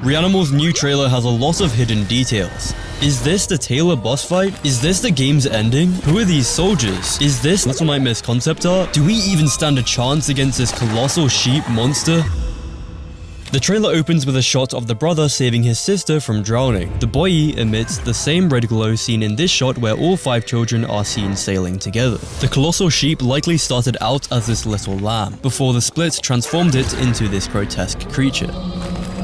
REANIMAL's new trailer has a lot of hidden details. Is this the Tailor boss fight? Is this the game's ending? Who are these soldiers? Is this Little Nightmares concept art? Do we even stand a chance against this colossal sheep monster? The trailer opens with a shot of the brother saving his sister from drowning. The boy emits the same red glow seen in this shot where all 5 children are seen sailing together. The colossal sheep likely started out as this little lamb, before the split transformed it into this grotesque creature.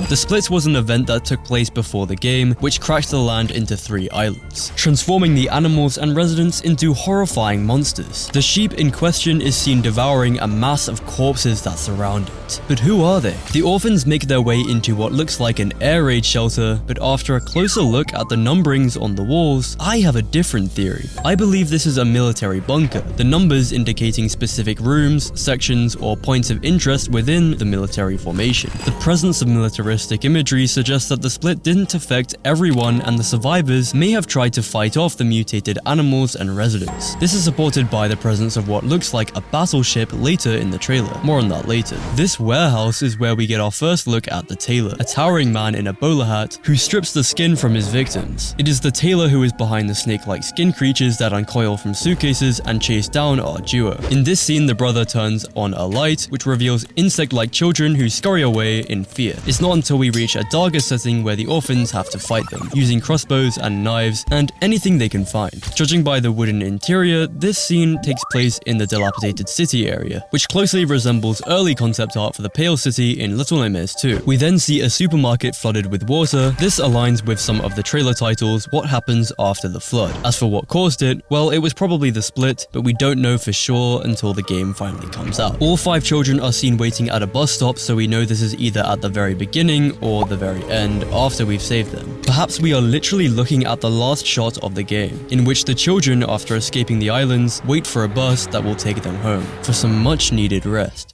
The split was an event that took place before the game, which cracked the land into 3 islands, transforming the animals and residents into horrifying monsters. The sheep in question is seen devouring a mass of corpses that surround it. But who are they? The orphans make their way into what looks like an air raid shelter, but after a closer look at the numberings on the walls, I have a different theory. I believe this is a military bunker, the numbers indicating specific rooms, sections, or points of interest within the military formation. The presence of militaristic imagery suggests that the split didn't affect everyone and the survivors may have tried to fight off the mutated animals and residents. This is supported by the presence of what looks like a battleship later in the trailer. More on that later. This warehouse is where we get our first look at the Tailor, a towering man in a bowler hat who strips the skin from his victims. It is the Tailor who is behind the snake-like skin creatures that uncoil from suitcases and chase down our duo. In this scene, the brother turns on a light, which reveals insect-like children who scurry away in fear. It's not until we reach a darker setting where the orphans have to fight them, using crossbows and knives and anything they can find. Judging by the wooden interior, this scene takes place in the dilapidated city area, which closely resembles early concept art for the Pale City in Little Nightmares 2. We then see a supermarket flooded with water. This aligns with some of the trailer titles, What Happens After the Flood. As for what caused it, well, it was probably the split, but we don't know for sure until the game finally comes out. All 5 children are seen waiting at a bus stop, so we know this is either at the very beginning or the very end after we've saved them. Perhaps we are literally looking at the last shot of the game, in which the children, after escaping the islands, wait for a bus that will take them home for some much needed rest.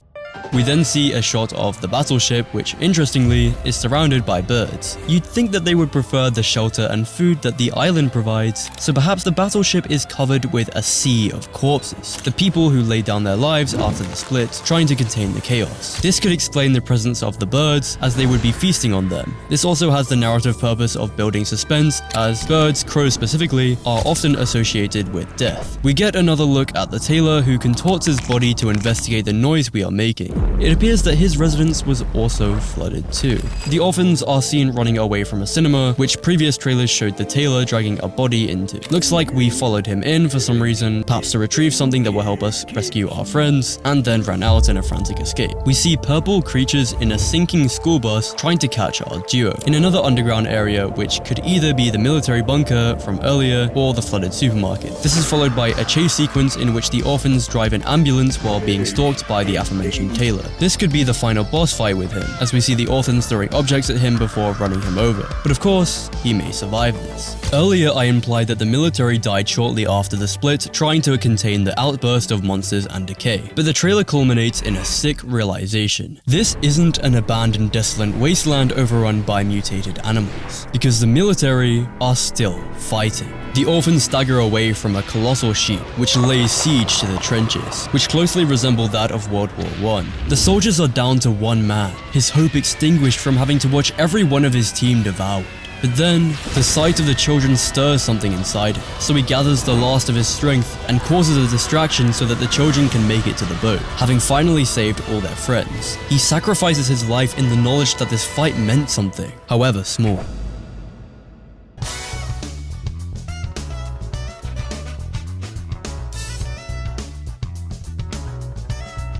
We then see a shot of the battleship, which interestingly is surrounded by birds. You'd think that they would prefer the shelter and food that the island provides, so perhaps the battleship is covered with a sea of corpses, the people who laid down their lives after the split, trying to contain the chaos. This could explain the presence of the birds, as they would be feasting on them. This also has the narrative purpose of building suspense, as birds, crows specifically, are often associated with death. We get another look at the Tailor, who contorts his body to investigate the noise we are making. It appears that his residence was also flooded too. The orphans are seen running away from a cinema, which previous trailers showed the Tailor dragging a body into. Looks like we followed him in for some reason, perhaps to retrieve something that will help us rescue our friends, and then ran out in a frantic escape. We see purple creatures in a sinking school bus trying to catch our duo in another underground area, which could either be the military bunker from earlier or the flooded supermarket. This is followed by a chase sequence in which the orphans drive an ambulance while being stalked by the aforementioned Tailor. This could be the final boss fight with him, as we see the orphans throwing objects at him before running him over. But of course, he may survive this. Earlier, I implied that the military died shortly after the split, trying to contain the outburst of monsters and decay. But the trailer culminates in a sick realization. This isn't an abandoned, desolate wasteland overrun by mutated animals, because the military are still fighting. The orphans stagger away from a colossal sheep, which lays siege to the trenches, which closely resemble that of World War I. The soldiers are down to 1 man, his hope extinguished from having to watch every one of his team devoured. But then, the sight of the children stirs something inside him, so he gathers the last of his strength and causes a distraction so that the children can make it to the boat, having finally saved all their friends. He sacrifices his life in the knowledge that this fight meant something, however small.